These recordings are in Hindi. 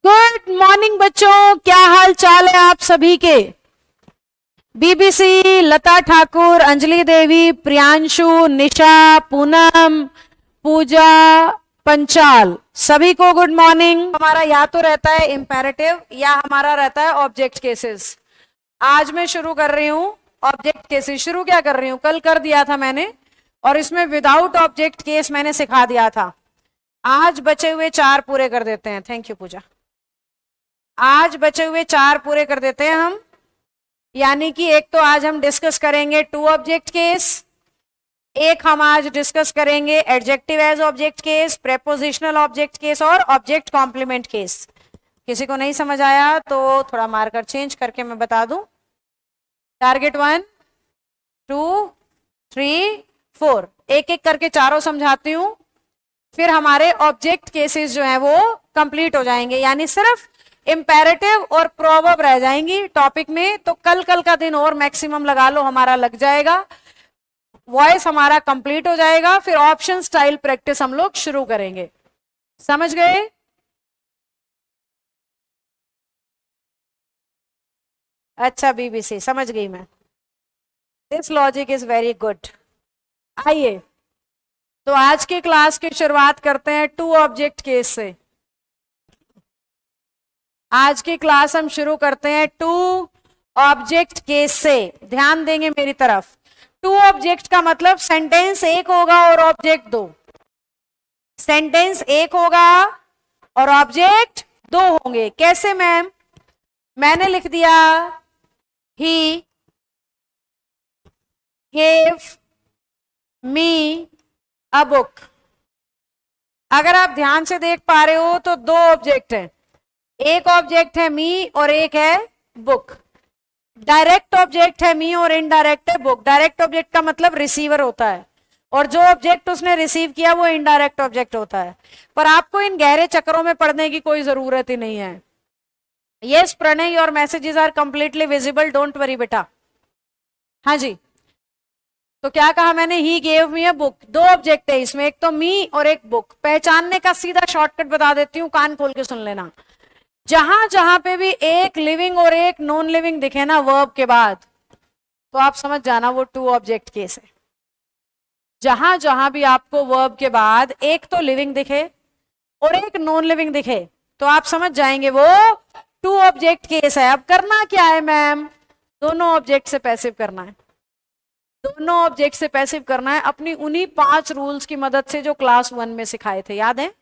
गुड मॉर्निंग बच्चों, क्या हाल चाल है आप सभी के। बीबीसी, लता ठाकुर, अंजलि देवी, प्रियांशु, निशा, पूनम, पूजा, पंचाल, सभी को गुड मॉर्निंग। हमारा या तो रहता है इंपेरेटिव या हमारा रहता है ऑब्जेक्ट केसेस। आज मैं शुरू कर रही हूं ऑब्जेक्ट केसेस। शुरू क्या कर रही हूं, कल कर दिया था मैंने, और इसमें विदाउट ऑब्जेक्ट केस मैंने सिखा दिया था। आज बचे हुए 4 पूरे कर देते हैं। थैंक यू पूजा। आज बचे हुए 4 पूरे कर देते हैं हम। यानी कि एक तो आज हम डिस्कस करेंगे टू ऑब्जेक्ट केस, एक हम आज डिस्कस करेंगे adjective as object case, prepositional object case और ऑब्जेक्ट कॉम्प्लीमेंट केस। किसी को नहीं समझ आया तो थोड़ा मार्कर चेंज करके मैं बता दूं। टारगेट 1, 2, 3, 4, एक एक करके चारों समझाती हूं, फिर हमारे ऑब्जेक्ट केसेस जो हैं वो कंप्लीट हो जाएंगे। यानी सिर्फ इंपेरेटिव और प्रोवर्ब रह जाएंगी टॉपिक में। तो कल का दिन और मैक्सिमम लगा लो, हमारा लग जाएगा, वॉइस हमारा कंप्लीट हो जाएगा। फिर ऑप्शन स्टाइल प्रैक्टिस हम लोग शुरू करेंगे। समझ गए? अच्छा बीबीसी, समझ गई मैं। This logic is very good. आइए तो आज के क्लास की शुरुआत करते हैं टू ऑब्जेक्ट केस से। आज की क्लास हम शुरू करते हैं टू ऑब्जेक्ट केस से। ध्यान देंगे मेरी तरफ। टू ऑब्जेक्ट का मतलब सेंटेंस एक होगा और ऑब्जेक्ट दो। सेंटेंस एक होगा और ऑब्जेक्ट दो होंगे। कैसे मैम? मैंने लिख दिया ही गेव मी अ बुक। अगर आप ध्यान से देख पा रहे हो तो दो ऑब्जेक्ट हैं, एक ऑब्जेक्ट है मी और एक है बुक। डायरेक्ट ऑब्जेक्ट है मी और इनडायरेक्ट है बुक। डायरेक्ट ऑब्जेक्ट का मतलब रिसीवर होता है, और जो ऑब्जेक्ट उसने रिसीव किया वो इनडायरेक्ट ऑब्जेक्ट होता है। पर आपको इन गहरे चक्रों में पढ़ने की कोई जरूरत ही नहीं है। Yes Pranay, your messages are completely visible, don't worry बेटा। हाँ जी, तो क्या कहा मैंने? He gave me a book. दो ऑब्जेक्ट है इसमें, एक तो मी और एक बुक। पहचानने का सीधा शॉर्टकट बता देती हूँ, कान खोल के सुन लेना। जहां जहां पे भी एक लिविंग और एक नॉन लिविंग दिखे ना वर्ब के बाद, तो आप समझ जाना वो टू ऑब्जेक्ट केस है। जहां जहां भी आपको वर्ब के बाद एक तो लिविंग दिखे और एक नॉन लिविंग दिखे, तो आप समझ जाएंगे वो टू ऑब्जेक्ट केस है। अब करना क्या है मैम? दोनों ऑब्जेक्ट से पैसिव करना है। दोनों ऑब्जेक्ट से पैसिव करना है अपनी उन्हीं 5 रूल्स की मदद से जो क्लास 1 में सिखाए थे। याद है?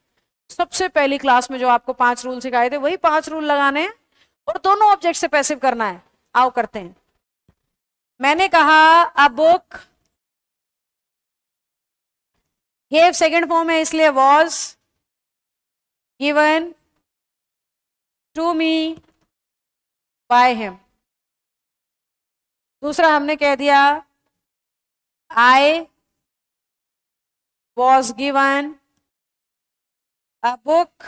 सबसे पहली क्लास में जो आपको 5 रूल सिखाए थे, वही 5 रूल लगाने हैं और दोनों ऑब्जेक्ट से पैसिव करना है। आओ करते हैं। मैंने कहा a book, gave second form है इसलिए was given to me by him. दूसरा हमने कह दिया I was given a book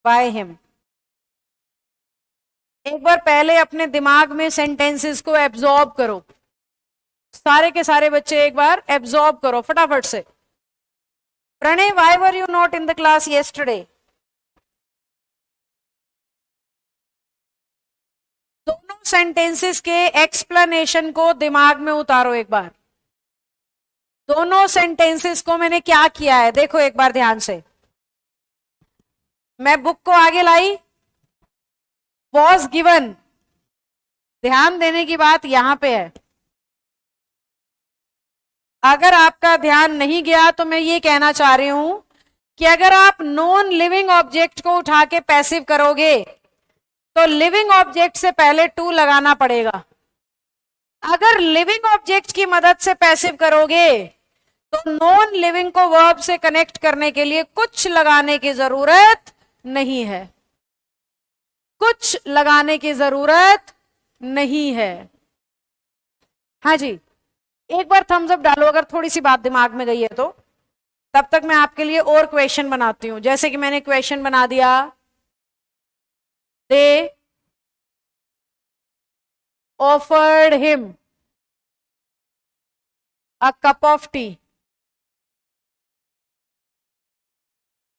by him. एक बार पहले अपने दिमाग में सेंटेंसेस को एब्जॉर्ब करो। सारे के सारे बच्चे एक बार एब्जॉर्ब करो फटाफट से। Pranay, why were you not in the class yesterday? दोनों सेंटेंसेस के एक्सप्लेनेशन को दिमाग में उतारो एक बार। दोनों सेंटेंसेस को मैंने क्या किया है देखो एक बार ध्यान से। मैं बुक को आगे लाई, वॉज गिवन। ध्यान देने की बात यहां पे है। अगर आपका ध्यान नहीं गया तो मैं ये कहना चाह रही हूं कि अगर आप नॉन लिविंग ऑब्जेक्ट को उठा के पैसिव करोगे तो लिविंग ऑब्जेक्ट से पहले टू लगाना पड़ेगा। अगर लिविंग ऑब्जेक्ट की मदद से पैसिव करोगे तो नॉन लिविंग को वर्ब से कनेक्ट करने के लिए कुछ लगाने की जरूरत नहीं है। कुछ लगाने की जरूरत नहीं है। हाँ जी, एक बार थम्स अप डालो अगर थोड़ी सी बात दिमाग में गई है तो। तब तक मैं आपके लिए और क्वेश्चन बनाती हूं। जैसे कि मैंने क्वेश्चन बना दिया, they offered him a cup of T.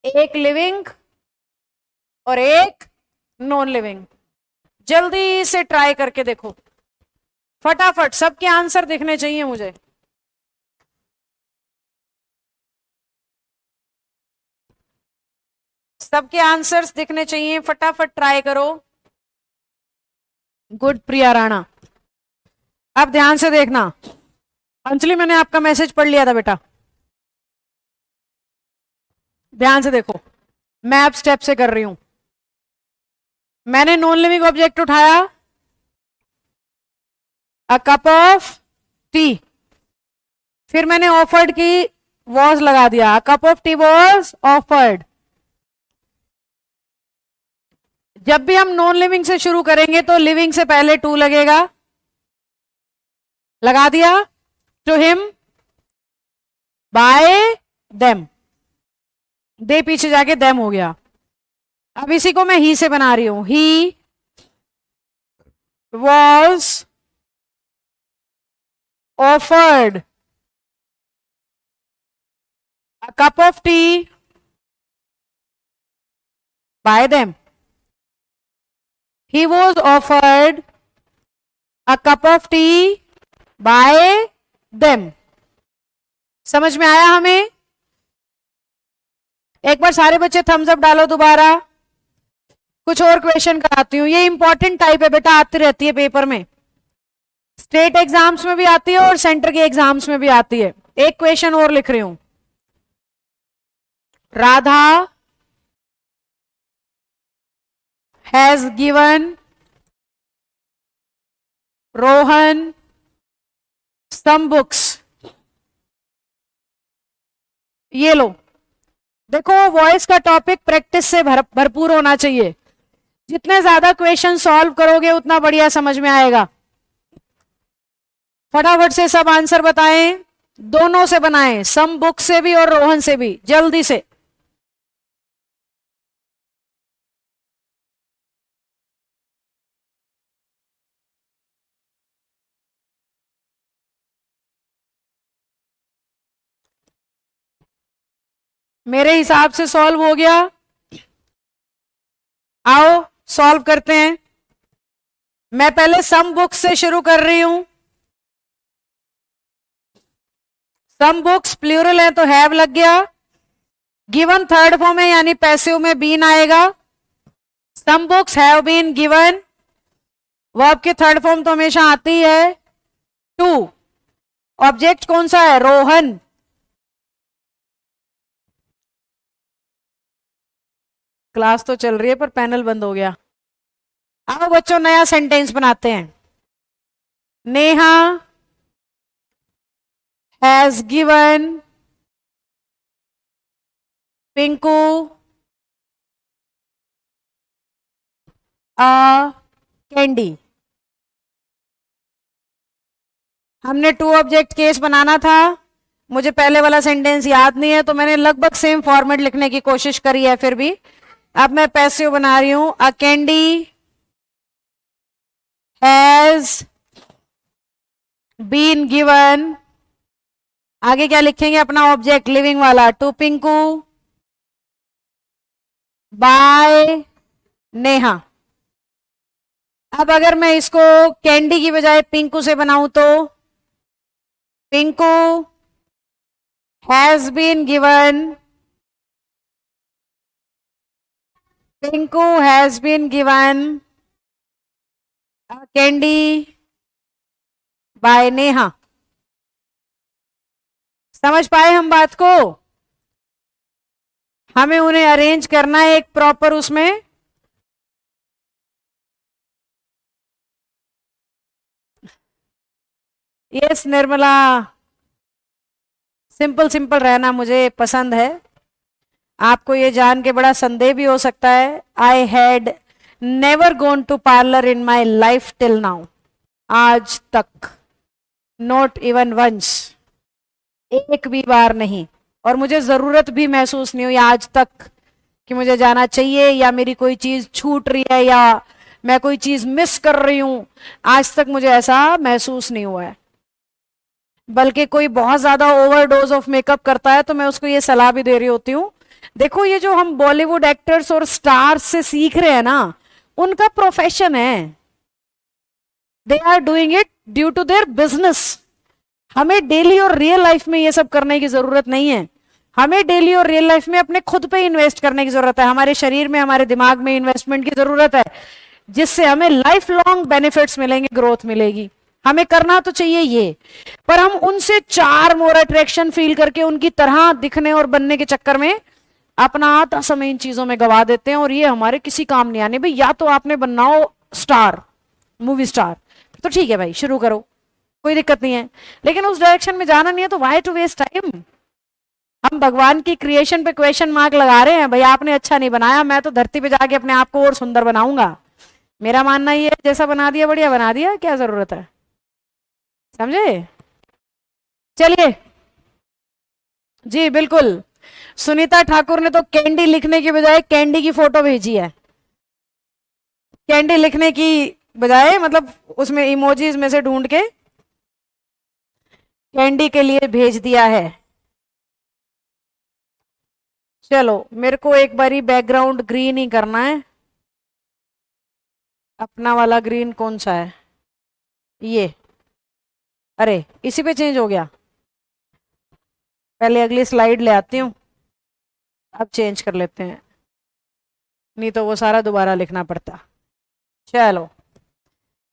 एक लिविंग और एक नॉन लिविंग। जल्दी से ट्राई करके देखो, फटाफट सबके आंसर दिखने चाहिए मुझे। सबके आंसर्स दिखने चाहिए, फटाफट ट्राई करो। गुड प्रिया राणा। अब ध्यान से देखना, अंजलि मैंने आपका मैसेज पढ़ लिया था बेटा, ध्यान से देखो, मैं अब स्टेप से कर रही हूं। मैंने नॉन लिविंग ऑब्जेक्ट उठाया, अ कप ऑफ टी, फिर मैंने ऑफर्ड की वॉज लगा दिया, a cup of T was offered. जब भी हम नॉन लिविंग से शुरू करेंगे तो लिविंग से पहले टू लगेगा, लगा दिया, टू हिम बाय देम, दे पीछे जाके देम हो गया। अब इसी को मैं ही से बना रही हूं, he was offered a cup of T bye them, he was offered a cup of tea by them। समझ में आया हमें? एक बार सारे बच्चे थम्स अप डालो दोबारा। कुछ और क्वेश्चन कराती हूँ, ये इंपॉर्टेंट टाइप है बेटा, आती रहती है पेपर में, स्टेट एग्जाम्स में भी आती है और सेंटर के एग्जाम्स में भी आती है। एक क्वेश्चन और लिख रही हूं, Radha has given Rohan some books। ये लो, देखो वॉइस का टॉपिक प्रैक्टिस से भरपूर होना चाहिए। जितने ज्यादा क्वेश्चन सॉल्व करोगे उतना बढ़िया समझ में आएगा। फटाफट से सब आंसर बताएं, दोनों से बनाएं, सम बुक से भी और रोहन से भी, जल्दी से। मेरे हिसाब से सॉल्व हो गया, आओ सॉल्व करते हैं। मैं पहले सम बुक्स से शुरू कर रही हूं। सम बुक्स प्लूरल है तो हैव लग गया, गिवन थर्ड फॉर्म है यानी पैसिव में बीन आएगा। Some books have been given, verb की थर्ड फॉर्म तो हमेशा आती है टू। ऑब्जेक्ट कौन सा है? रोहन। क्लास तो चल रही है पर पैनल बंद हो गया। आओ बच्चों नया सेंटेंस बनाते हैं। Neha has given Pinku a candy. हमने टू ऑब्जेक्ट केस बनाना था, मुझे पहले वाला सेंटेंस याद नहीं है तो मैंने लगभग सेम फॉर्मेट लिखने की कोशिश करी है, फिर भी अब मैं पैसिव बना रही हूं। A candy has been given, आगे क्या लिखेंगे अपना ऑब्जेक्ट लिविंग वाला, टू पिंकू बाय नेहा। अब अगर मैं इसको कैंडी की बजाय पिंकू से बनाऊं तो Pinku has been given, Pinku has been given candy by Neha. समझ पाए हम बात को? हमें उन्हें अरेंज करना है एक प्रॉपर उसमें। यस निर्मला, सिंपल सिंपल रहना मुझे पसंद है। आपको ये जान के बड़ा संदेह भी हो सकता है, I had never gone to parlour in my life till now. आज तक, नॉट इवन वंस, एक भी बार नहीं, और मुझे जरूरत भी महसूस नहीं हुई आज तक कि मुझे जाना चाहिए या मेरी कोई चीज छूट रही है या मैं कोई चीज मिस कर रही हूं। आज तक मुझे ऐसा महसूस नहीं हुआ है। बल्कि कोई बहुत ज्यादा ओवरडोज ऑफ मेकअप करता है तो मैं उसको ये सलाह भी दे रही होती हूँ, देखो ये जो हम बॉलीवुड एक्टर्स और स्टार्स से सीख रहे हैं ना, उनका प्रोफेशन है, they are doing it due to their business. हमें डेली और रियल लाइफ में ये सब करने की जरूरत नहीं है। हमें डेली और रियल लाइफ में अपने खुद पे इन्वेस्ट करने की जरूरत है, हमारे शरीर में, हमारे दिमाग में इन्वेस्टमेंट की जरूरत है, जिससे हमें लाइफ लॉन्ग बेनिफिट्स मिलेंगे, ग्रोथ मिलेगी। हमें करना तो चाहिए ये, पर हम उनसे चार मोर अट्रैक्शन फील करके उनकी तरह दिखने और बनने के चक्कर में अपना आधा समय इन चीजों में गवा देते हैं, और ये हमारे किसी काम नहीं आने। भाई या तो आपने बनना हो स्टार, मूवी स्टार, तो ठीक है भाई शुरू करो, कोई दिक्कत नहीं है, लेकिन उस डायरेक्शन में जाना नहीं है तो वाई टू वेस्ट टाइम। हम भगवान की क्रिएशन पे क्वेश्चन मार्क लगा रहे हैं, भाई आपने अच्छा नहीं बनाया, मैं तो धरती पे जाके अपने आप को और सुंदर बनाऊंगा। मेरा मानना ये है, जैसा बना दिया बढ़िया बना दिया, क्या जरूरत है, समझे? चलिए जी, बिल्कुल। सुनीता ठाकुर ने तो कैंडी लिखने की बजाय कैंडी की फोटो भेजी है। कैंडी लिखने की बजाय मतलब उसमें इमोजीज में से ढूंढ के कैंडी के लिए भेज दिया है। चलो मेरे को एक बारी बैकग्राउंड ग्रीन ही करना है। अपना वाला ग्रीन कौन सा है? ये, अरे इसी पे चेंज हो गया। पहले अगली स्लाइड ले आती हूँ, अब चेंज कर लेते हैं, नहीं तो वो सारा दोबारा लिखना पड़ता। चलो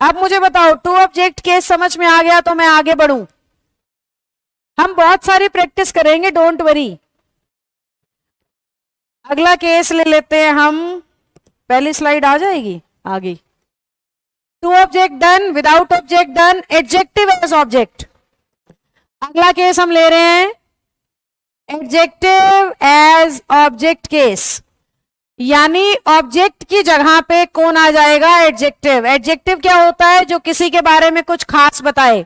अब मुझे बताओ, टू ऑब्जेक्ट केस समझ में आ गया तो मैं आगे बढ़ूं। हम बहुत सारी प्रैक्टिस करेंगे, डोंट वरी। अगला केस ले लेते हैं हम, पहली स्लाइड आ जाएगी, आ गई। Two object done, without object done, adjective as object. अगला केस हम ले रहे हैं एडजेक्टिव एज ऑब्जेक्ट केस, यानी ऑब्जेक्ट की जगह पे कौन आ जाएगा? एडजेक्टिव। एडजेक्टिव क्या होता है? जो किसी के बारे में कुछ खास बताए,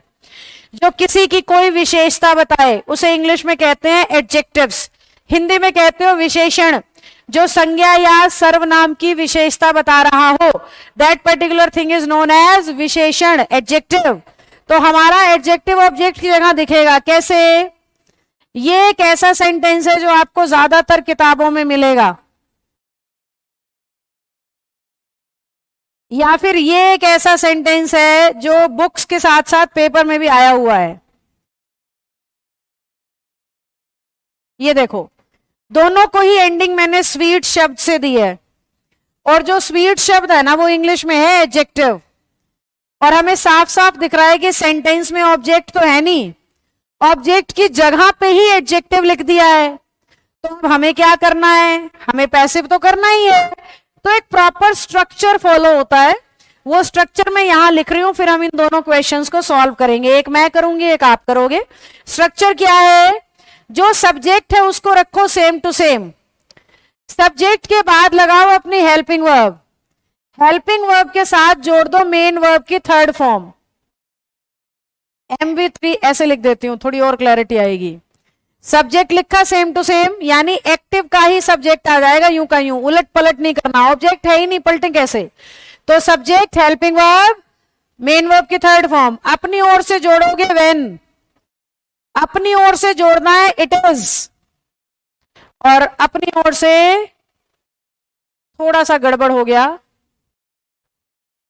जो किसी की कोई विशेषता बताए, उसे इंग्लिश में कहते हैं एडजेक्टिव्स, हिंदी में कहते हो विशेषण। जो संज्ञा या सर्वनाम की विशेषता बता रहा हो, that particular thing is known as विशेषण, एडजेक्टिव। तो हमारा एडजेक्टिव ऑब्जेक्ट की जगह दिखेगा कैसे? ये एक ऐसा सेंटेंस है जो आपको ज्यादातर किताबों में मिलेगा, या फिर ये एक ऐसा सेंटेंस है जो बुक्स के साथ साथ पेपर में भी आया हुआ है। ये देखो, दोनों को ही एंडिंग मैंने स्वीट शब्द से दी है, और जो स्वीट शब्द है ना वो इंग्लिश में है एडजेक्टिव। और हमें साफ साफ दिख रहा है कि सेंटेंस में ऑब्जेक्ट तो है नहीं, ऑब्जेक्ट की जगह पे ही एडजेक्टिव लिख दिया है। तो अब हमें क्या करना है? हमें पैसिव तो करना ही है, तो एक प्रॉपर स्ट्रक्चर फॉलो होता है। वो स्ट्रक्चर मैं यहां लिख रही हूं, फिर हम इन दोनों क्वेश्चंस को सॉल्व करेंगे। एक मैं करूंगी, एक आप करोगे। स्ट्रक्चर क्या है? जो सब्जेक्ट है उसको रखो सेम टू सेम, सब्जेक्ट के बाद लगाओ अपनी हेल्पिंग वर्ब, हेल्पिंग वर्ब के साथ जोड़ दो मेन वर्ब की थर्ड फॉर्म, MV3 ऐसे लिख देती हूं, थोड़ी और क्लैरिटी आएगी। सब्जेक्ट लिखा सेम टू सेम, यानी एक्टिव का ही सब्जेक्ट आ जाएगा, यूं का यूं, उलट पलट नहीं करना, ऑब्जेक्ट है ही नहीं, पलटें कैसे? तो subject, helping verb, main verb की थर्ड फॉर्म। अपनी ओर से जोड़ोगे व्हेन, अपनी ओर से जोड़ना है इट इज, और अपनी ओर से थोड़ा सा गड़बड़ हो गया,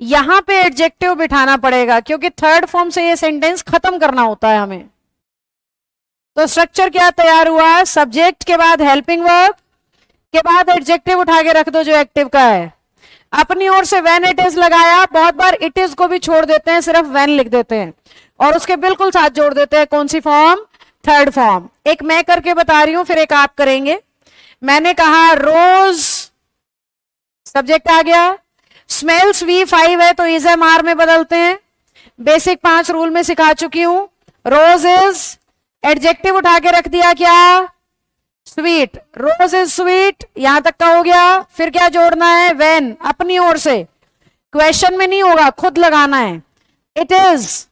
यहां पे एडजेक्टिव बिठाना पड़ेगा, क्योंकि थर्ड फॉर्म से ये सेंटेंस खत्म करना होता है हमें। तो स्ट्रक्चर क्या तैयार हुआ? सब्जेक्ट के बाद हेल्पिंग वर्ब के बाद एडजेक्टिव उठा के रख दो जो एक्टिव का है। अपनी ओर से व्हेन इट इज लगाया, बहुत बार इट इज को भी छोड़ देते हैं, सिर्फ व्हेन लिख देते हैं, और उसके बिल्कुल साथ जोड़ देते हैं कौन सी फॉर्म? Third form. एक मैं करके बता रही हूं, फिर एक आप करेंगे। मैंने कहा रोज, सब्जेक्ट आ गया, स्मेल्स V5 है तो इज एम आर में बदलते हैं, बेसिक 5 रूल में सिखा चुकी हूं। रोज इज, एडजेक्टिव उठा के रख दिया क्या? स्वीट, रोज इज स्वीट, यहां तक का हो गया। फिर क्या जोड़ना है? व्हेन, अपनी ओर से, क्वेश्चन में नहीं होगा, खुद लगाना है। इट इज,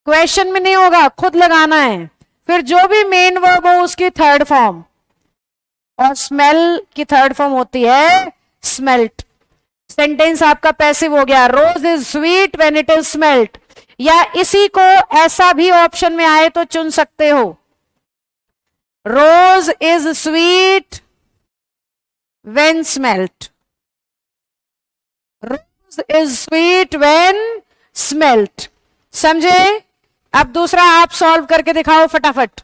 क्वेश्चन में नहीं होगा, खुद लगाना है। फिर जो भी मेन वर्ब हो उसकी थर्ड फॉर्म, और स्मेल की थर्ड फॉर्म होती है स्मेल्ट। सेंटेंस आपका पैसिव हो गया, rose is sweet when it is smelt. या इसी को ऐसा भी ऑप्शन में आए तो चुन सकते हो, rose is sweet when smelt. Rose is sweet when smelt. समझे? अब दूसरा आप सॉल्व करके दिखाओ फटाफट.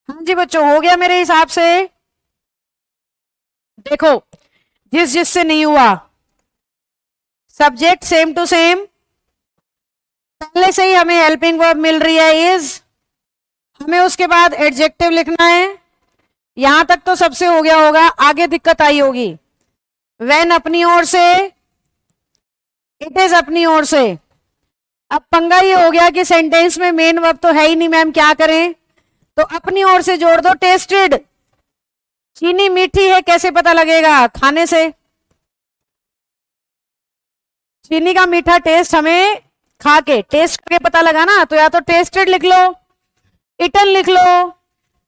हाँ जी बच्चों, हो गया मेरे हिसाब से. देखो, जिस जिससे नहीं हुआ, सब्जेक्ट सेम टू सेम. पहले से ही हमें हेल्पिंग वर्ब मिल रही है इज. हमें उसके बाद एडजेक्टिव लिखना है. यहां तक तो सबसे हो गया होगा. आगे दिक्कत आई होगी. व्हेन अपनी ओर से, इट इज अपनी ओर से. अब पंगा ये हो गया कि सेंटेंस में मेन वर्ब तो है ही नहीं मैम, क्या करें? तो अपनी ओर से जोड़ दो टेस्टेड. चीनी मीठी है कैसे पता लगेगा? खाने से. चीनी का मीठा टेस्ट हमें खा के, टेस्ट करके पता लगा ना. तो या तो टेस्टेड लिख लो, इटन लिख लो,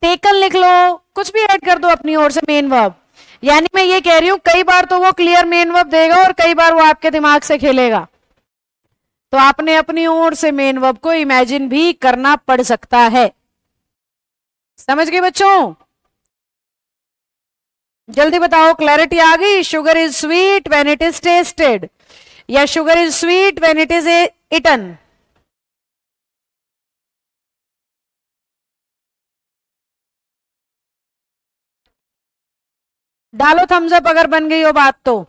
टेकन लिख लो, कुछ भी ऐड कर दो अपनी ओर से मेन वर्ब. यानी मैं ये कह रही हूं, कई बार तो वो क्लियर मेन वर्ब देगा और कई बार वो आपके दिमाग से खेलेगा. तो आपने अपनी ओर से मेन वर्ब को इमेजिन भी करना पड़ सकता है. समझ गए बच्चों? जल्दी बताओ, क्लैरिटी आ गई? Sugar is sweet when it is tested, या sugar is sweet when it is eaten. डालो थम्स अप अगर बन गई हो बात तो.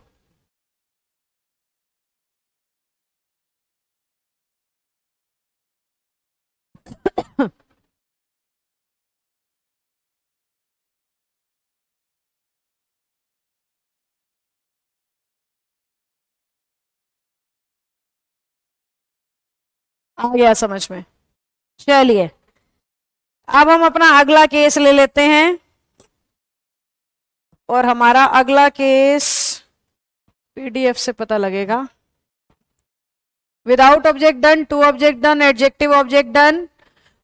आ गया समझ में. चलिए, अब हम अपना अगला केस ले लेते हैं. और हमारा अगला केस पीडीएफ से पता लगेगा. Without object done, two object done, adjective object done.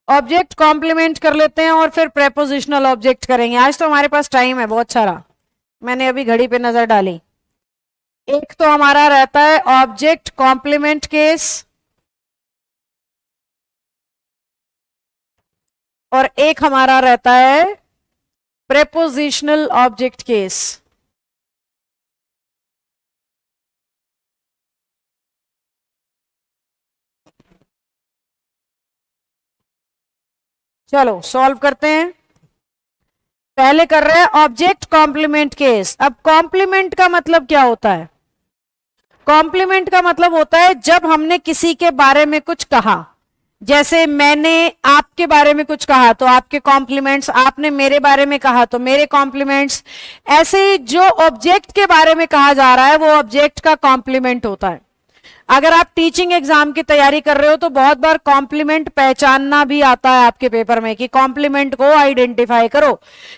Object complement कर लेते हैं और फिर प्रेपोजिशनल ऑब्जेक्ट करेंगे. आज तो हमारे पास टाइम है बहुत सारा. मैंने अभी घड़ी पे नजर डाली. एक तो हमारा रहता है ऑब्जेक्ट कॉम्प्लीमेंट केस, और एक हमारा रहता है प्रेपोजिशनल ऑब्जेक्ट केस. चलो सॉल्व करते हैं. पहले कर रहे हैं ऑब्जेक्ट कॉम्प्लीमेंट केस. अब कॉम्प्लीमेंट का मतलब क्या होता है? कॉम्प्लीमेंट का मतलब होता है जब हमने किसी के बारे में कुछ कहा. जैसे मैंने आपके बारे में कुछ कहा तो आपके कॉम्प्लीमेंट्स, आपने मेरे बारे में कहा तो मेरे कॉम्प्लीमेंट्स. ऐसे ही जो ऑब्जेक्ट के बारे में कहा जा रहा है वो ऑब्जेक्ट का कॉम्प्लीमेंट होता है. अगर आप टीचिंग एग्जाम की तैयारी कर रहे हो तो बहुत बार कॉम्प्लीमेंट पहचानना भी आता है आपके पेपर में कि कॉम्प्लीमेंट को आइडेंटिफाई करो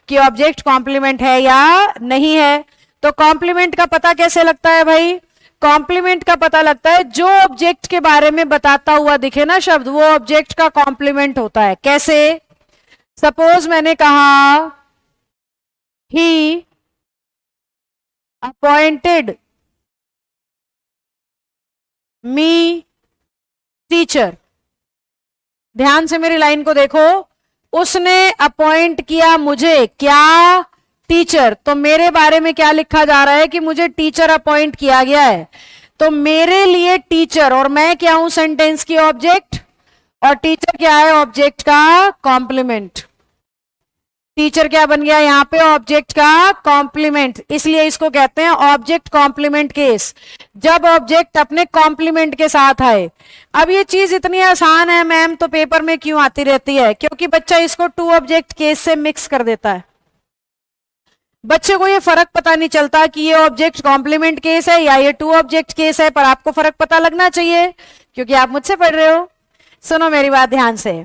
कि ऑब्जेक्ट कॉम्प्लीमेंट है या नहीं है. तो कॉम्प्लीमेंट का पता कैसे लगता है भाई? कॉम्प्लीमेंट का पता लगता है जो ऑब्जेक्ट के बारे में बताता हुआ दिखे ना शब्द, वो ऑब्जेक्ट का कॉम्प्लीमेंट होता है. कैसे? सपोज मैंने कहा ही अपॉइंटेड मी टीचर। ध्यान से मेरी लाइन को देखो, उसने अपॉइंट किया मुझे क्या, टीचर। तो मेरे बारे में क्या लिखा जा रहा है कि मुझे टीचर अपॉइंट किया गया है। तो मेरे लिए टीचर, और मैं क्या हूं सेंटेंस की ऑब्जेक्ट, और टीचर क्या है ऑब्जेक्ट का कॉम्प्लीमेंट। टीचर क्या बन गया यहां पे, ऑब्जेक्ट का कॉम्प्लीमेंट। इसलिए इसको कहते हैं ऑब्जेक्ट कॉम्प्लीमेंट केस, जब ऑब्जेक्ट अपने कॉम्प्लीमेंट के साथ आए। अब ये चीज इतनी आसान है मैम, तो पेपर में क्यों आती रहती है, क्योंकि बच्चा इसको टू ऑब्जेक्ट केस से मिक्स कर देता है। बच्चे को ये फर्क पता नहीं चलता कि ये ऑब्जेक्ट कॉम्प्लीमेंट केस है या ये टू ऑब्जेक्ट केस है, पर आपको फर्क पता लगना चाहिए क्योंकि आप मुझसे पढ़ रहे हो। सुनो मेरी बात ध्यान से,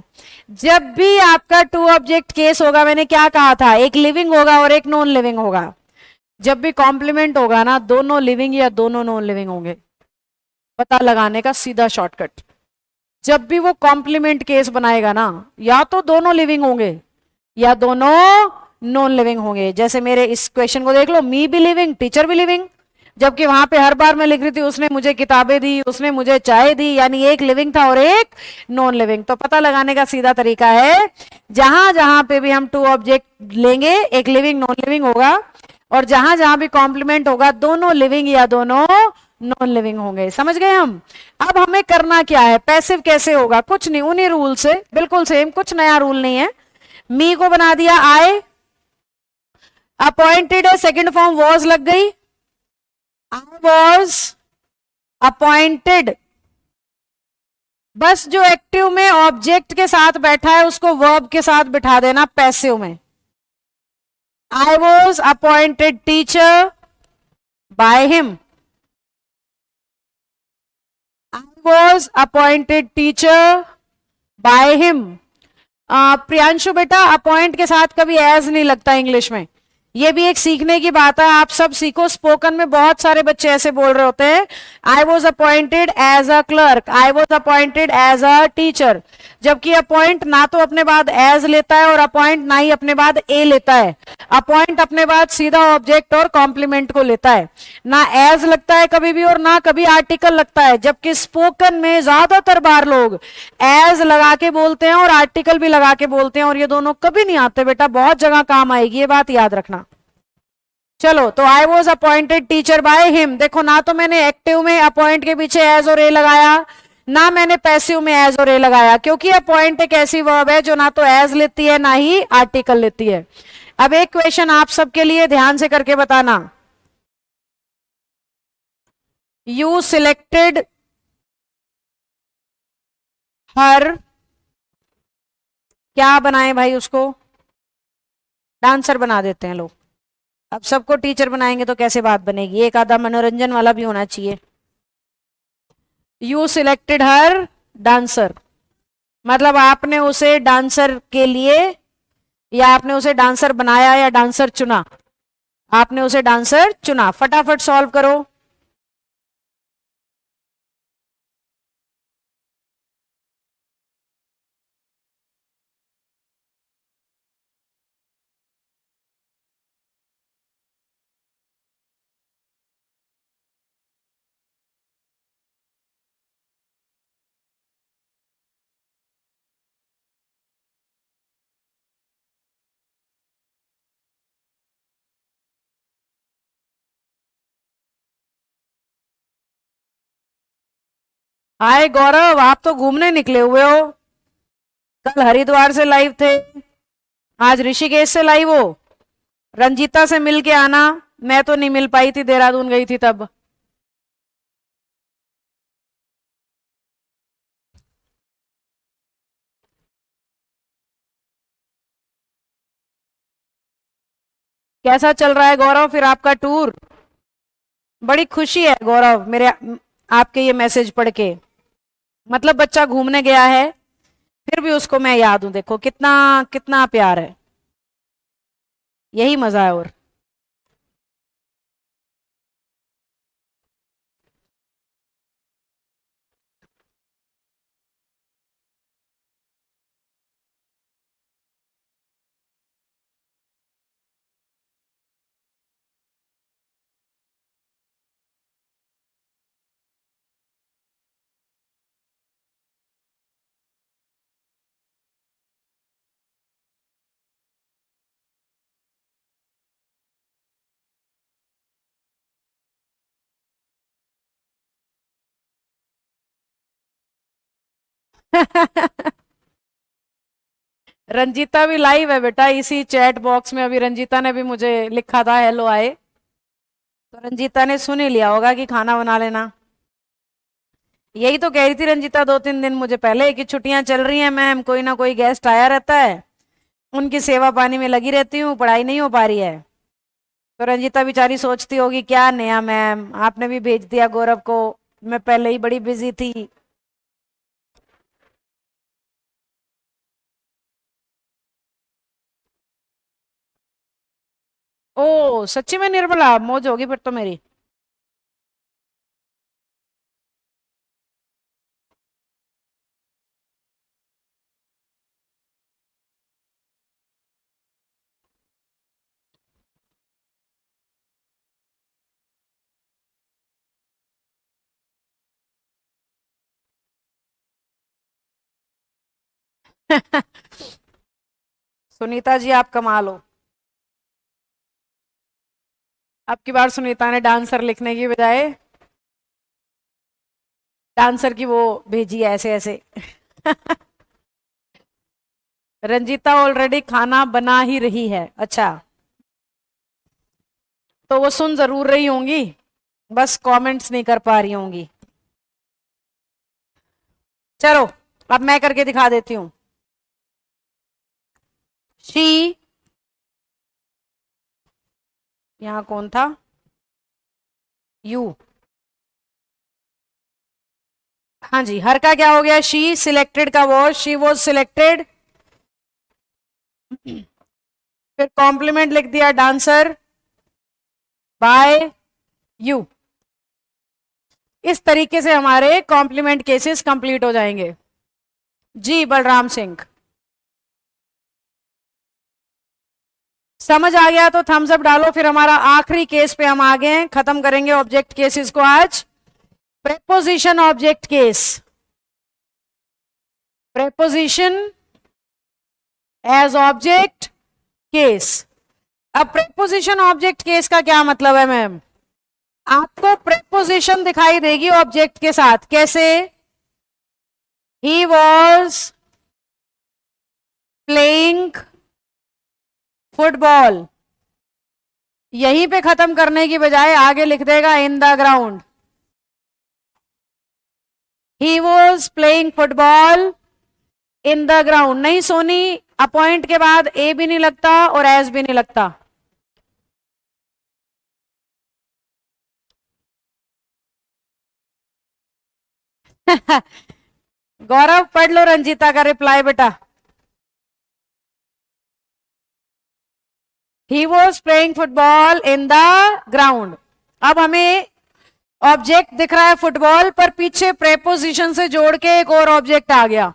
जब भी आपका टू ऑब्जेक्ट केस होगा, मैंने क्या कहा था, एक लिविंग होगा और एक नॉन लिविंग होगा। जब भी कॉम्प्लीमेंट होगा ना, दोनों लिविंग या दोनों नॉन लिविंग होंगे, पता लगाने का सीधा शॉर्टकट। जब भी वो कॉम्प्लीमेंट केस बनाएगा ना, या तो दोनों लिविंग होंगे या दोनों नॉन लिविंग होंगे। जैसे मेरे इस क्वेश्चन को देख लो, मी भी लिविंग टीचर भी लिविंग, जबकि वहां पे हर बार मैं लिख रही थी उसने मुझे किताबें दी, उसने मुझे चाय दी, यानी एक लिविंग था और एक नॉन लिविंग। तो पता लगाने का सीधा तरीका है, जहां जहां पे भी हम टू ऑब्जेक्ट लेंगे, एक लिविंग नॉन लिविंग होगा, और जहां जहां भी कॉम्प्लीमेंट होगा, दोनों लिविंग या दोनों नॉन लिविंग होंगे। समझ गए हम। अब हमें करना क्या है, पैसिव कैसे होगा, कुछ नहीं, उन्हीं रूल से बिल्कुल सेम, कुछ नया रूल नहीं है। मी को बना दिया आई, अपॉइंटेड है, सेकंड फॉर्म वॉज लग गई, आई वॉज अपॉइंटेड। बस जो एक्टिव में ऑब्जेक्ट के साथ बैठा है उसको वर्ब के साथ बिठा देना पैसिव में। आई was appointed teacher by him, I was appointed teacher by him. Priyanshu बेटा, अपॉइंट के साथ कभी एज नहीं लगता इंग्लिश में, ये भी एक सीखने की बात है, आप सब सीखो। स्पोकन में बहुत सारे बच्चे ऐसे बोल रहे होते हैं, I was appointed as a clerk, I was appointed as a teacher, जबकि अपॉइंट ना तो अपने बाद एज लेता है और अपॉइंट ना ही अपने बाद ए लेता है। अपॉइंट अपने बाद सीधा ऑब्जेक्ट और कॉम्प्लीमेंट को लेता है, ना एज लगता है कभी भी और ना कभी आर्टिकल लगता है। जबकि स्पोकन में ज्यादातर बार लोग एज लगा के बोलते हैं और आर्टिकल भी लगा के बोलते हैं, और ये दोनों कभी नहीं आते बेटा, बहुत जगह काम आएगी, ये बात याद रखना। चलो, तो आई was appointed teacher by him. देखो, ना तो मैंने एक्टिव में अपॉइंट के पीछे एज और ए लगाया, ना मैंने पैसिव में एज और ए लगाया, क्योंकि अपॉइंट एक ऐसी वर्ब है जो ना तो एज लेती है ना ही आर्टिकल लेती है। अब एक क्वेश्चन आप सबके लिए, ध्यान से करके बताना। यू सिलेक्टेड हर, क्या बनाए भाई उसको, डांसर बना देते हैं लोग। अब सबको टीचर बनाएंगे तो कैसे बात बनेगी, एक आधा मनोरंजन वाला भी होना चाहिए। यू सिलेक्टेड हर डांसर, मतलब आपने उसे डांसर के लिए, या आपने उसे डांसर बनाया या डांसर चुना, आपने उसे डांसर चुना। फटाफट सॉल्व करो। हाय गौरव, आप तो घूमने निकले हुए हो, कल हरिद्वार से लाइव थे, आज ऋषिकेश से लाइव हो। रंजीता से मिल के आना, मैं तो नहीं मिल पाई थी, देहरादून गई थी तब। कैसा चल रहा है गौरव फिर आपका टूर? बड़ी खुशी है गौरव मेरे, आपके ये मैसेज पढ़ के, मतलब बच्चा घूमने गया है, फिर भी उसको मैं याद हूं। देखो कितना कितना प्यार है, यही मजा है। और रंजीता भी लाइव है बेटा इसी चैट बॉक्स में। अभी रंजीता ने भी मुझे लिखा था हेलो आए, तो रंजीता ने सुन ही लिया होगा कि खाना बना लेना। यही तो कह रही थी रंजीता 2-3 दिन मुझे पहले कि छुट्टियां चल रही हैं मैम, कोई ना कोई गेस्ट आया रहता है, उनकी सेवा पानी में लगी रहती हूँ, पढ़ाई नहीं हो पा रही है। तो रंजीता बेचारी सोचती होगी क्या नेहा मैम आपने भी भेज दिया गौरव को, मैं पहले ही बड़ी बिजी थी। ओ सच्ची में निर्मला, मौज होगी फिर तो मेरी। सुनीता जी आप कमाल हो। अब की बार सुनीता ने डांसर लिखने की बजाय डांसर की वो भेजी है ऐसे ऐसे। रंजीता ऑलरेडी खाना बना ही रही है। अच्छा, तो वो सुन जरूर रही होंगी, बस कमेंट्स नहीं कर पा रही होंगी। चलो अब मैं करके दिखा देती हूं। शी, यहां कौन था, यू। हाँ जी, हर का क्या हो गया, शी, सिलेक्टेड का वॉज, शी वॉज सिलेक्टेड। फिर कॉम्प्लीमेंट लिख दिया डांसर बाय यू। इस तरीके से हमारे कॉम्प्लीमेंट केसेस कंप्लीट हो जाएंगे। जी बलराम सिंह, समझ आ गया तो थम्स अप डालो। फिर हमारा आखिरी केस पे हम आ गए हैं, खत्म करेंगे ऑब्जेक्ट केसेस को आज। Preposition object case, preposition as object case. अब प्रेपोजिशन ऑब्जेक्ट केस का क्या मतलब है मैम, आपको प्रेपोजिशन दिखाई देगी ऑब्जेक्ट के साथ। कैसे, ही वॉज प्लेइंग फुटबॉल, यहीं पे खत्म करने की बजाय आगे लिख देगा in the ground. He was playing football in the ground. नहीं सोनी, अपॉइंट के बाद ए भी नहीं लगता और एस भी नहीं लगता। गौरव पढ़ लो रंजीता का रिप्लाई बेटा। He was playing football in the ground. अब हमें ऑब्जेक्ट दिख रहा है फुटबॉल, पर पीछे प्रेपोजिशन से जोड़ के एक और ऑब्जेक्ट आ गया।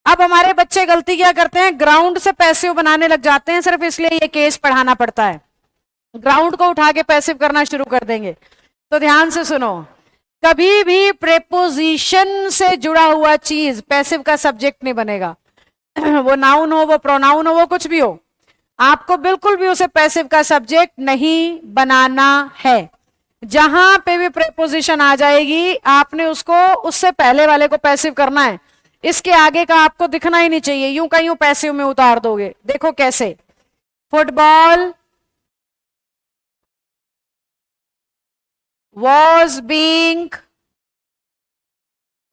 अब हमारे बच्चे गलती क्या करते हैं, ग्राउंड से पैसिव बनाने लग जाते हैं, सिर्फ इसलिए ये केस पढ़ाना पड़ता है। ग्राउंड को उठा के पैसिव करना शुरू कर देंगे। तो ध्यान से सुनो, कभी भी प्रेपोजिशन से जुड़ा हुआ चीज पैसिव का सब्जेक्ट नहीं बनेगा। वो नाउन हो, वो प्रोनाउन हो, वो कुछ भी हो, आपको बिल्कुल भी उसे पैसिव का सब्जेक्ट नहीं बनाना है। जहां पे भी प्रेपोजिशन आ जाएगी आपने उसको उससे पहले वाले को पैसिव करना है, इसके आगे का आपको दिखना ही नहीं चाहिए, यूं का यूं पैसिव में उतार दोगे। देखो कैसे, फुटबॉल वॉज बीइंग,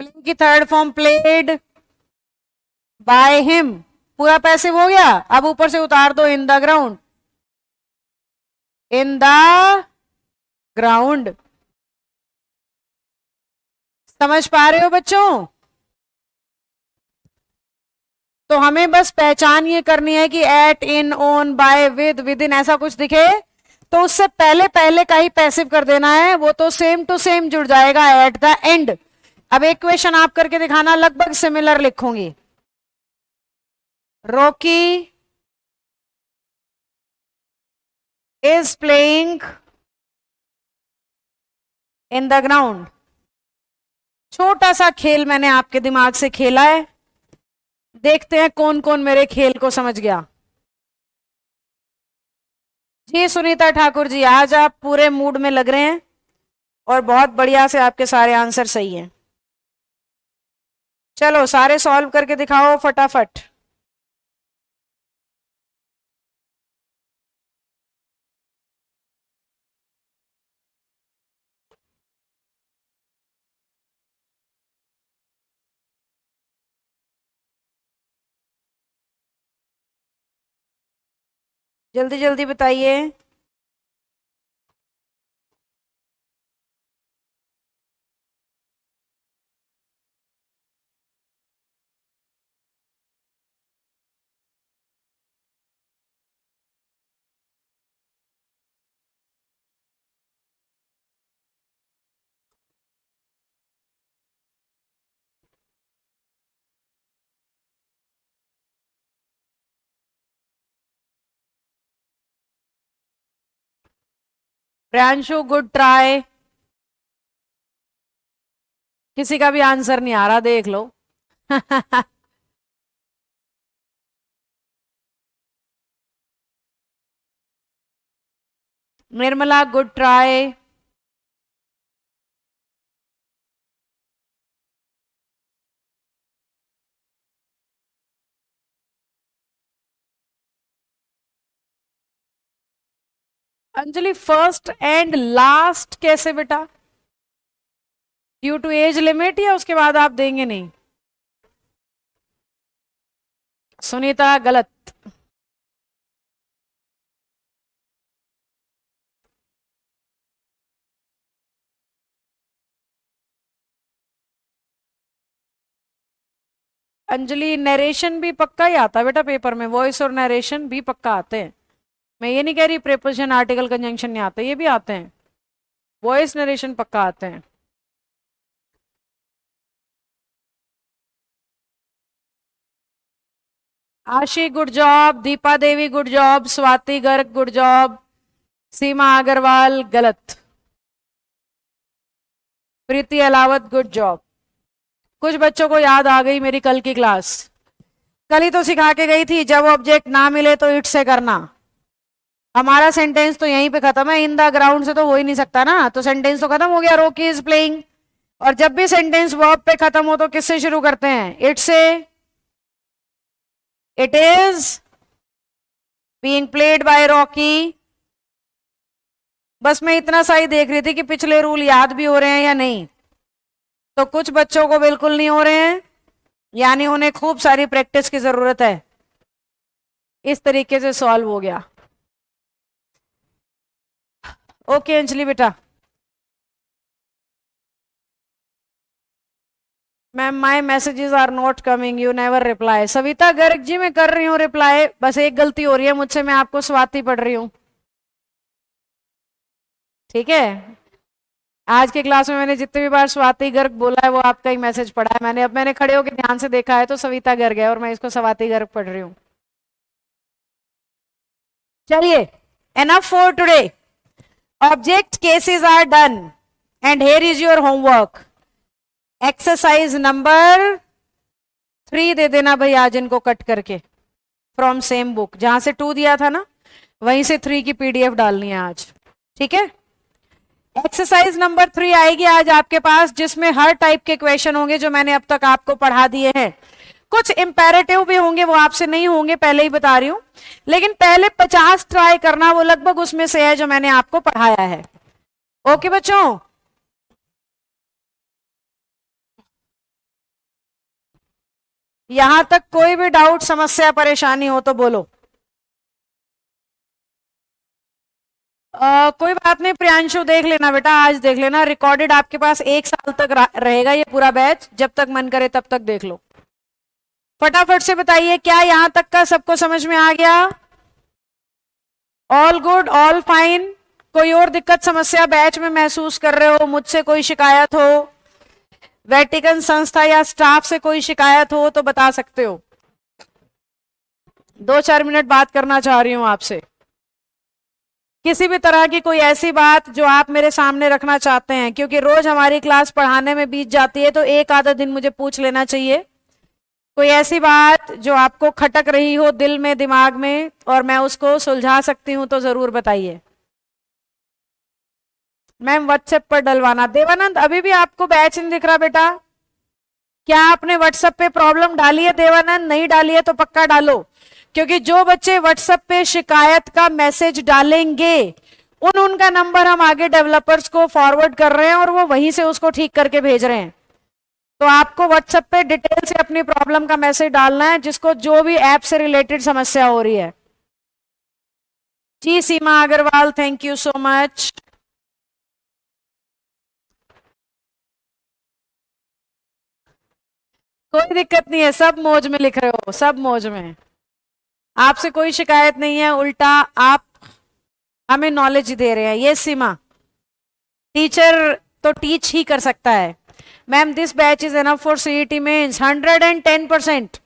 प्ले की third form played by him, पूरा पैसिव हो गया। अब ऊपर से उतार दो in the ground, in the ground. समझ पा रहे हो बच्चों? तो हमें बस पहचान ये करनी है कि at, in, on, by, with इन ऐसा कुछ दिखे तो उससे पहले पहले का ही पैसिव कर देना है, वो तो सेम टू सेम जुड़ जाएगा एट द एंड। अब एक क्वेश्चन आप करके दिखाना, लगभग सिमिलर लिखूंगी। Rocky is playing in the ground. छोटा सा खेल मैंने आपके दिमाग से खेला है, देखते हैं कौन कौन मेरे खेल को समझ गया। जी सुनीता ठाकुर जी, आज आप पूरे मूड में लग रहे हैं और बहुत बढ़िया से आपके सारे आंसर सही हैं। चलो सारे सॉल्व करके दिखाओ फटाफट। जल्दी जल्दी बताइए। Priyanshu good try. किसी का भी आंसर नहीं आ रहा, देख लो। Nirmala good try. Anjali first and last कैसे बेटा? ड्यू टू एज लिमिट या उसके बाद आप देंगे नहीं? सुनीता गलत। अंजलि नरेशन भी पक्का ही आता है बेटा पेपर में, वॉइस और नरेशन भी पक्का आते हैं। मैं ये नहीं कह रही प्रीपोजिशन आर्टिकल कंजंक्शन नहीं आते, ये भी आते हैं। वॉइस नरेशन पक्का आते हैं। Aashi good job, Deepa Devi good job, Swati Garg good job, Seema Agarwal गलत, प्रीति अलावत गुड जॉब। कुछ बच्चों को याद आ गई मेरी कल की क्लास। कल ही तो सिखा के गई थी, जब ऑब्जेक्ट ना मिले तो इट से करना। हमारा सेंटेंस तो यहीं पे खत्म है, इन द ग्राउंड से तो हो ही नहीं सकता ना, तो सेंटेंस तो खत्म हो गया, रोकी इज प्लेइंग। और जब भी सेंटेंस वर्ब पे खत्म हो तो किससे शुरू करते हैं? इट से। It is being played by Rocky. बस मैं इतना सा ही देख रही थी कि पिछले रूल याद भी हो रहे हैं या नहीं। तो कुछ बच्चों को बिल्कुल नहीं हो रहे हैं, यानी उन्हें खूब सारी प्रैक्टिस की जरूरत है। इस तरीके से सॉल्व हो गया। ओके अंजलि बेटा। Ma'am my messages are not coming, you never reply. Savita Garg ji मैं कर रही हूँ रिप्लाई, बस एक गलती हो रही है मुझसे, मैं आपको स्वाति पढ़ रही हूँ। ठीक है, आज के क्लास में मैंने जितने भी बार स्वाति गर्ग बोला है वो आपका ही मैसेज पढ़ा है मैंने। अब मैंने खड़े होकर ध्यान से देखा है तो सविता गर्ग है और मैं इसको स्वाति गर्ग पढ़ रही हूँ। चलिए, enough for today. Object cases are done and here is your homework. Exercise number 3 दे देना भाई आज इनको कट करके फ्रॉम सेम बुक। जहां से 2 दिया था ना वहीं से 3 की पीडीएफ डालनी है आज। ठीक है, एक्सरसाइज नंबर 3 आएगी आज आपके पास, जिसमें हर टाइप के क्वेश्चन होंगे जो मैंने अब तक आपको पढ़ा दिए हैं। कुछ इंपेरेटिव भी होंगे, वो आपसे नहीं होंगे, पहले ही बता रही हूं। लेकिन पहले 50 ट्राई करना, वो लगभग उसमें से है जो मैंने आपको पढ़ाया है। ओके बच्चों, यहां तक कोई भी डाउट समस्या परेशानी हो तो बोलो। कोई बात नहीं प्रियांशु, देख लेना बेटा, आज देख लेना। रिकॉर्डेड आपके पास 1 साल तक रहेगा ये पूरा बैच, जब तक मन करे तब तक देख लो। फटाफट से बताइए, क्या यहां तक का सबको समझ में आ गया? All good, all fine? कोई और दिक्कत समस्या बैच में महसूस कर रहे हो, मुझसे कोई शिकायत हो, वेटिकन संस्था या स्टाफ से कोई शिकायत हो तो बता सकते हो। 2-4 मिनट बात करना चाह रही हूं आपसे। किसी भी तरह की कोई ऐसी बात जो आप मेरे सामने रखना चाहते हैं, क्योंकि रोज हमारी क्लास पढ़ाने में बीत जाती है, तो एक आधा दिन मुझे पूछ लेना चाहिए। कोई ऐसी बात जो आपको खटक रही हो दिल में दिमाग में और मैं उसको सुलझा सकती हूं तो जरूर बताइए। मैम व्हाट्सएप पर डलवाना। देवानंद अभी भी आपको बैच नहीं दिख रहा बेटा? क्या आपने व्हाट्सएप पे प्रॉब्लम डाली है देवानंद? नहीं डाली है तो पक्का डालो, क्योंकि जो बच्चे व्हाट्सएप पे शिकायत का मैसेज डालेंगे उनका नंबर हम आगे डेवलपर्स को फॉरवर्ड कर रहे हैं और वो वहीं से उसको ठीक करके भेज रहे हैं। तो आपको व्हाट्सएप पे डिटेल से अपनी प्रॉब्लम का मैसेज डालना है, जिसको जो भी ऐप से रिलेटेड समस्या हो रही है। जी Seema Agarwal, thank you so much. कोई दिक्कत नहीं है, सब मौज में लिख रहे हो, सब मौज में, आपसे कोई शिकायत नहीं है, उल्टा आप हमें नॉलेज दे रहे हैं। ये सीमा, टीचर तो टीच ही कर सकता है। Ma'am this batch is enough for CET means 110%,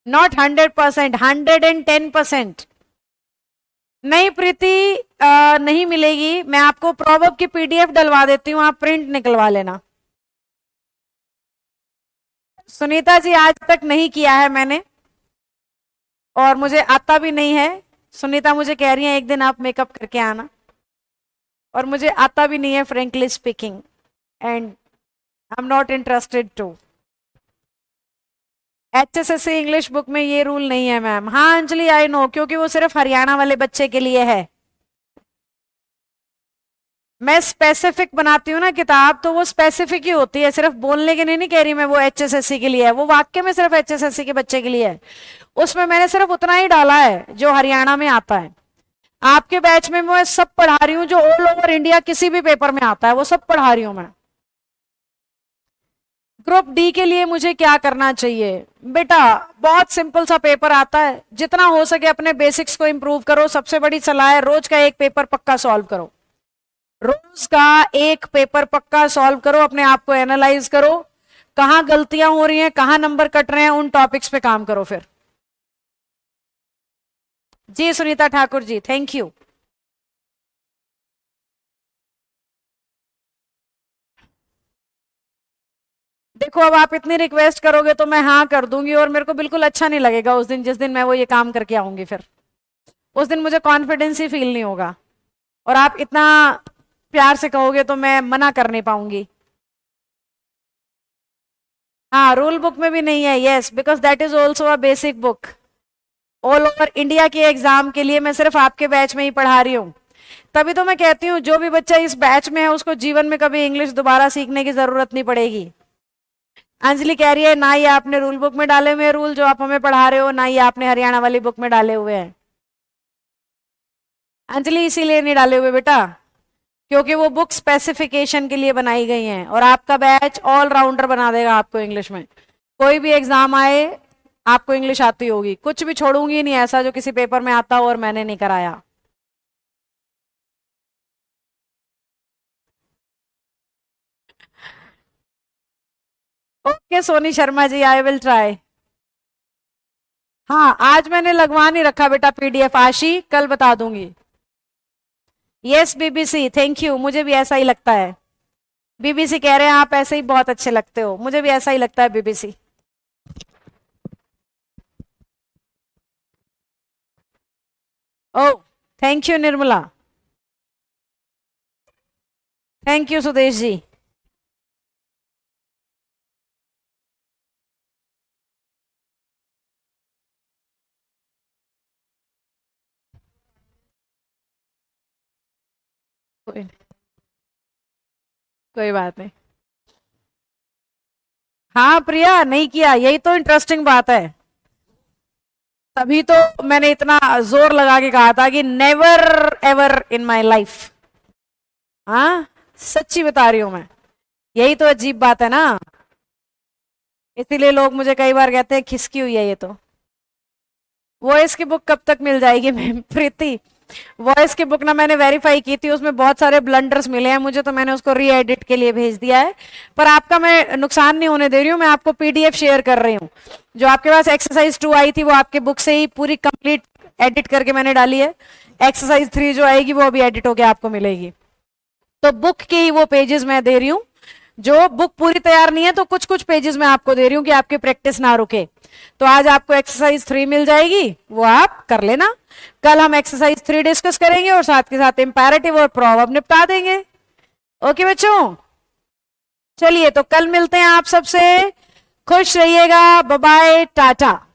not 100%, 110%। नहीं प्रीति, नहीं मिलेगी। मैं आपको प्रॉवर्ब की पीडीएफ डलवा देती हूँ, आप प्रिंट निकलवा लेना। सुनीता जी आज तक नहीं किया है मैंने, और मुझे आता भी नहीं है। सुनीता मुझे कह रही है एक दिन आप मेकअप करके आना, और मुझे आता भी नहीं है frankly speaking, and I am not interested to. HSSC English book में ये रूल नहीं है मैम। हाँ अंजलि आई नो, क्योंकि वो सिर्फ हरियाणा वाले बच्चे के लिए है। मैं स्पेसिफिक बनाती हूँ ना किताब, तो वो स्पेसिफिक ही होती है, सिर्फ बोलने के लिए नहीं कह रही मैं वो एचएसएससी के लिए है, वो वाक्य में सिर्फ एचएसएससी के बच्चे के लिए है। उसमें मैंने सिर्फ उतना ही डाला है जो हरियाणा में आता है। आपके बैच में मैं सब पढ़ा रही हूँ, जो ऑल ओवर इंडिया किसी भी पेपर में आता है वो सब पढ़ा रही हूँ मैं। ग्रुप डी के लिए मुझे क्या करना चाहिए? बेटा बहुत सिंपल सा पेपर आता है, जितना हो सके अपने बेसिक्स को इंप्रूव करो। सबसे बड़ी सलाह है रोज का एक पेपर पक्का सॉल्व करो, रोज का एक पेपर पक्का सॉल्व करो, अपने आप को एनालाइज करो, कहां गलतियां हो रही हैं, कहां नंबर कट रहे हैं, उन टॉपिक्स पे काम करो फिर। जी सुनीता ठाकुर जी, थैंक यू। देखो अब आप इतनी रिक्वेस्ट करोगे तो मैं हाँ कर दूंगी, और मेरे को बिल्कुल अच्छा नहीं लगेगा उस दिन, जिस दिन मैं वो ये काम करके आऊंगी, फिर उस दिन मुझे कॉन्फिडेंस ही फील नहीं होगा, और आप इतना प्यार से कहोगे तो मैं मना कर नहीं पाऊंगी। हाँ रूल बुक में भी नहीं है, yes, because that is also a basic book. All over India के एग्जाम के लिए मैं सिर्फ आपके बैच में ही पढ़ा रही हूँ। तभी तो मैं कहती हूँ जो भी बच्चा इस बैच में है उसको जीवन में कभी इंग्लिश दोबारा सीखने की जरूरत नहीं पड़ेगी। अंजलि कह रही है ना ये आपने रूल बुक में डाले हुए हैं रूल जो आप हमें पढ़ा रहे हो, ना ये आपने हरियाणा वाली बुक में डाले हुए हैं। अंजलि इसीलिए नहीं डाले हुए बेटा, क्योंकि वो बुक स्पेसिफिकेशन के लिए बनाई गई हैं, और आपका बैच ऑलराउंडर बना देगा आपको इंग्लिश में। कोई भी एग्जाम आए आपको इंग्लिश आती होगी, कुछ भी छोड़ूंगी नहीं ऐसा जो किसी पेपर में आता हो और मैंने नहीं कराया। Okay Soni Sharma ji, I will try. हाँ आज मैंने लगवा नहीं रखा बेटा पीडीएफ, आशी कल बता दूंगी। यस बीबीसी, थैंक यू, मुझे भी ऐसा ही लगता है। बीबीसी कह रहे हैं आप ऐसे ही बहुत अच्छे लगते हो, मुझे भी ऐसा ही लगता है BBC. Oh thank you Nirmala, thank you Sudesh ji. कोई कोई बात नहीं। हाँ प्रिया नहीं किया, यही तो इंटरेस्टिंग बात है, तभी तो मैंने इतना जोर लगा के कहा था कि never ever in my life. हाँ सच्ची बता रही हूं मैं, यही तो अजीब बात है ना, इसीलिए लोग मुझे कई बार कहते हैं खिसकी हुई है ये तो। वॉइस की बुक कब तक मिल जाएगी मैम? प्रीति वॉइस की बुक ना मैंने वेरीफाई की थी, उसमें बहुत सारे ब्लंडर्स मिले हैं मुझे, तो मैंने उसको री एडिट के लिए भेज दिया है। पर आपका मैं नुकसान नहीं होने दे रही हूँ, मैं आपको पीडीएफ शेयर कर रही हूँ। जो आपके पास एक्सरसाइज 2 आई थी वो आपके बुक से ही पूरी कंप्लीट एडिट करके मैंने डाली है। एक्सरसाइज 3 जो आएगी वो अभी एडिट होके आपको मिलेगी। तो बुक के ही वो पेजेस मैं दे रही हूँ, जो बुक पूरी तैयार नहीं है तो कुछ कुछ पेजेस मैं आपको दे रही हूँ कि आपकी प्रैक्टिस ना रुके। तो आज आपको एक्सरसाइज 3 मिल जाएगी, वो आप कर लेना। कल हम एक्सरसाइज 3 डिस्कस करेंगे और साथ के साथ इंपैरेटिव और प्रॉवर्ब निपटा देंगे। ओके बच्चों। चलिए तो कल मिलते हैं आप सबसे, खुश रहिएगा, बाय बाय, टाटा।